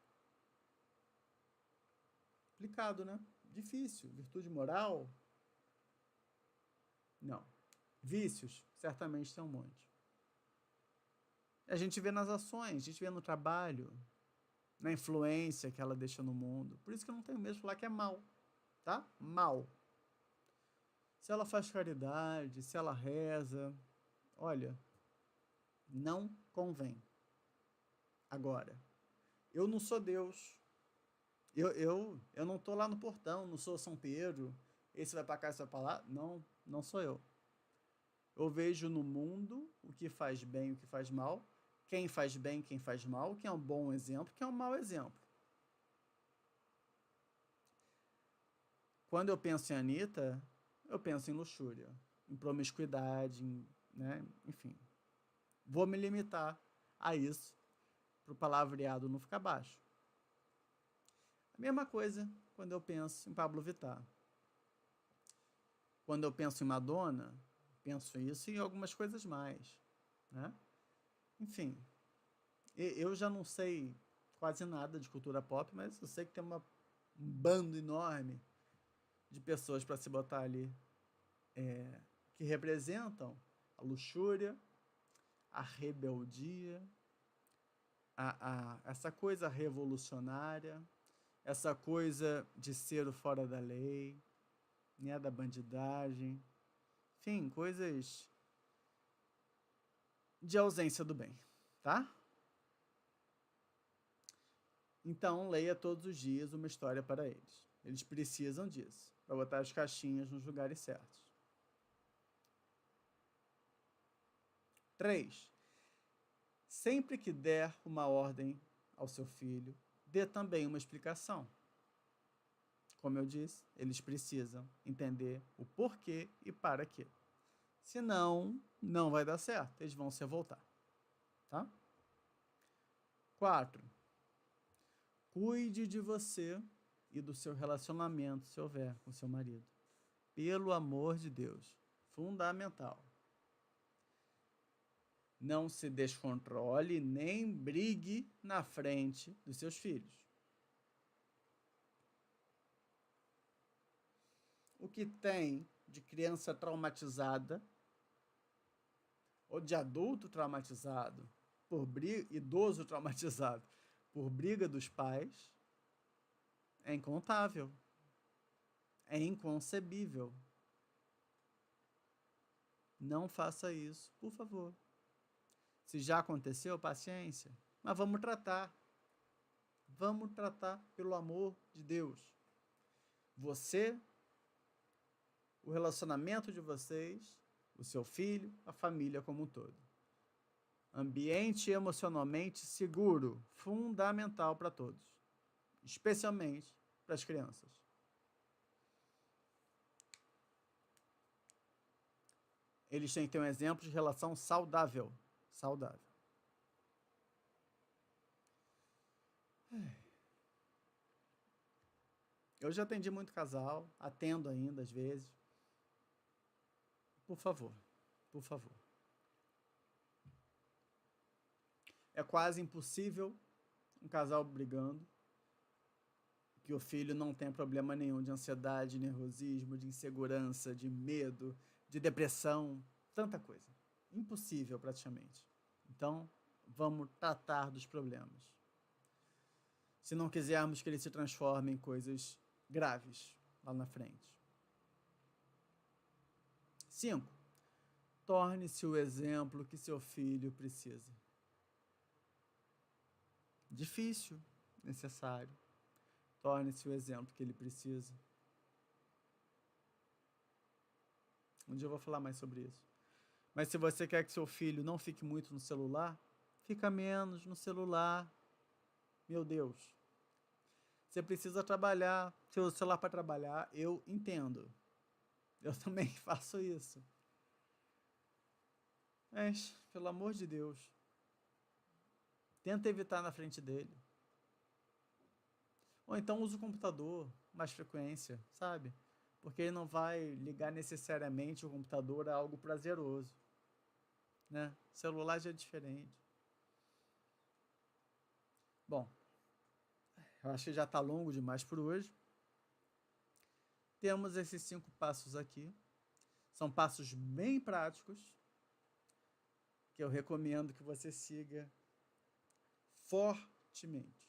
Complicado, né? Difícil. Virtude moral? Não. Vícios? Certamente tem um monte. A gente vê nas ações, a gente vê no trabalho, na influência que ela deixa no mundo. Por isso que eu não tenho medo de falar que é mal, tá? Mal. Se ela faz caridade, se ela reza, olha, não convém. Agora, eu não sou Deus. Eu não estou lá no portão, não sou São Pedro. Esse vai para cá, esse vai para lá. Não, não sou eu. Eu vejo no mundo o que faz bem e o que faz mal, quem faz bem, quem faz mal, quem é um bom exemplo, quem é um mau exemplo. Quando eu penso em Anitta, eu penso em luxúria, em promiscuidade, né? Enfim. Vou me limitar a isso, para o palavreado não ficar baixo. A mesma coisa quando eu penso em Pablo Vittar. Quando eu penso em Madonna, penso isso e algumas coisas mais, né? Enfim, eu já não sei quase nada de cultura pop, mas eu sei que tem um bando enorme de pessoas para se botar ali, que representam a luxúria, a rebeldia, essa coisa revolucionária, essa coisa de ser o fora da lei, né, da bandidagem, enfim, coisas de ausência do bem, tá? Então, leia todos os dias uma história para eles. Eles precisam disso, para botar as caixinhas nos lugares certos. 3. Sempre que der uma ordem ao seu filho, dê também uma explicação. Como eu disse, eles precisam entender o porquê e para quê. Senão, não vai dar certo, eles vão se revoltar. Tá? 4. Cuide de você e do seu relacionamento, se houver, com seu marido. Pelo amor de Deus. Fundamental. Não se descontrole nem brigue na frente dos seus filhos. O que tem de criança traumatizada ou de adulto traumatizado, idoso traumatizado por briga dos pais, é incontável. É inconcebível. Não faça isso, por favor. Se já aconteceu, paciência. Mas vamos tratar. Vamos tratar pelo amor de Deus. Você, o relacionamento de vocês, o seu filho, a família como um todo. Ambiente emocionalmente seguro, fundamental para todos, especialmente para as crianças. Eles têm que ter um exemplo de relação saudável. Saudável. Eu já atendi muito casal, atendo ainda às vezes. Por favor, por favor. É quase impossível um casal brigando que o filho não tenha problema nenhum de ansiedade, nervosismo, de insegurança, de medo, de depressão, tanta coisa. Impossível, praticamente. Então, vamos tratar dos problemas. Se não quisermos que ele se transforme em coisas graves lá na frente. 5. Torne-se o exemplo que seu filho precisa. Difícil, necessário. Torne-se o exemplo que ele precisa. Um dia eu vou falar mais sobre isso. Mas se você quer que seu filho não fique muito no celular, fica menos no celular. Meu Deus. Você precisa trabalhar, seu celular para trabalhar, eu entendo. Eu também faço isso. Mas, pelo amor de Deus, tenta evitar na frente dele. Ou então usa o computador com mais frequência, sabe? Porque ele não vai ligar necessariamente o computador a algo prazeroso. Né? O celular já é diferente. Bom, eu acho que já está longo demais por hoje. Temos esses 5 passos aqui. São passos bem práticos que eu recomendo que você siga fortemente.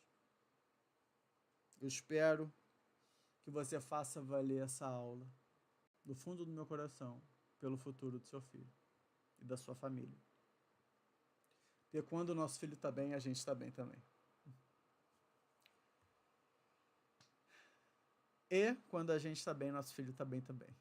Eu espero que você faça valer essa aula do fundo do meu coração pelo futuro do seu filho e da sua família. Porque quando o nosso filho está bem, a gente está bem também. E quando a gente está bem, nosso filho está bem também.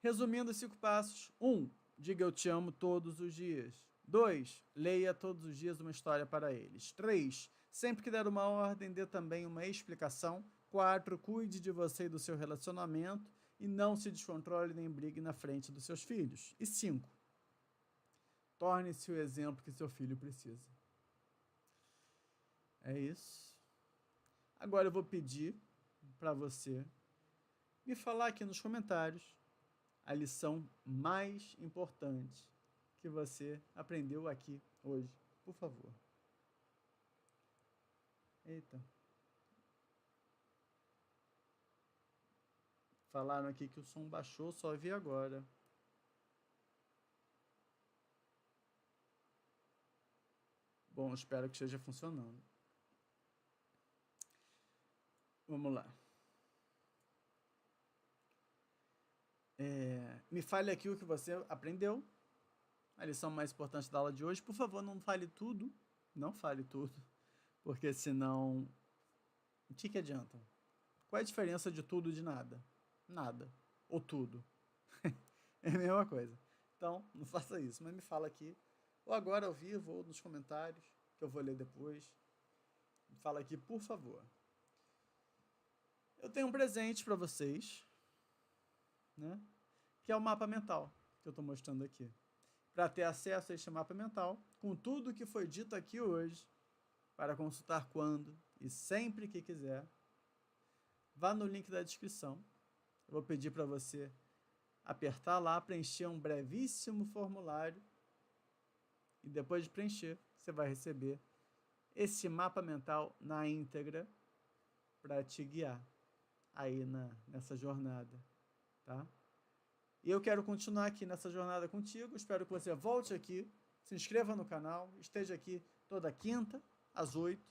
Resumindo os 5 passos. 1. Diga eu te amo todos os dias. 2. Leia todos os dias uma história para eles. 3. Sempre que der uma ordem, dê também uma explicação. 4. Cuide de você e do seu relacionamento e não se descontrole nem brigue na frente dos seus filhos. E 5. Torne-se o exemplo que seu filho precisa. É isso. Agora eu vou pedir para você me falar aqui nos comentários a lição mais importante que você aprendeu aqui hoje. Por favor. Eita. Falaram aqui que o som baixou, só vi agora. Bom, espero que esteja funcionando. Vamos lá. Me fale aqui o que você aprendeu. A lição mais importante da aula de hoje. Por favor, não fale tudo. Não fale tudo. Porque senão... O que adianta? Qual é a diferença de tudo e de nada? Nada. Ou tudo. É a mesma coisa. Então, não faça isso. Mas me fala aqui. Ou agora ao vivo, ou nos comentários, que eu vou ler depois. Me fala aqui, por favor. Eu tenho um presente para vocês, né? Que é o mapa mental que eu estou mostrando aqui. Para ter acesso a este mapa mental, com tudo que foi dito aqui hoje, para consultar quando e sempre que quiser, vá no link da descrição. Eu vou pedir para você apertar lá, preencher um brevíssimo formulário e depois de preencher, você vai receber esse mapa mental na íntegra para te guiar aí nessa jornada, tá? E eu quero continuar aqui nessa jornada contigo. Espero que você volte aqui, se inscreva no canal, esteja aqui toda quinta, às 8,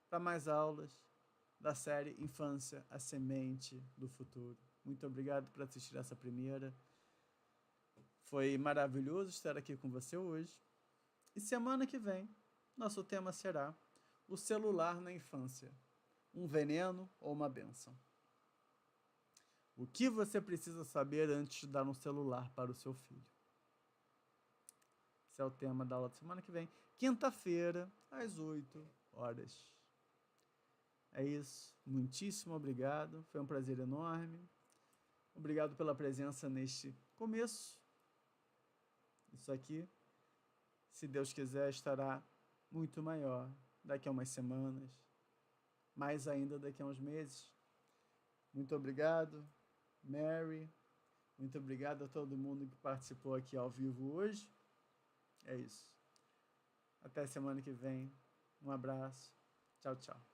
para mais aulas da série Infância, a Semente do Futuro. Muito obrigado por assistir essa primeira. Foi maravilhoso estar aqui com você hoje. E semana que vem, nosso tema será o celular na infância. Um veneno ou uma bênção? O que você precisa saber antes de dar um celular para o seu filho? Esse é o tema da aula da semana que vem. Quinta-feira, às 8 horas. É isso. Muitíssimo obrigado. Foi um prazer enorme. Obrigado pela presença neste começo. Isso aqui, se Deus quiser, estará muito maior daqui a umas semanas. Mais ainda daqui a uns meses. Muito obrigado, Mary. Muito obrigado a todo mundo que participou aqui ao vivo hoje. É isso. Até semana que vem. Um abraço. Tchau, tchau.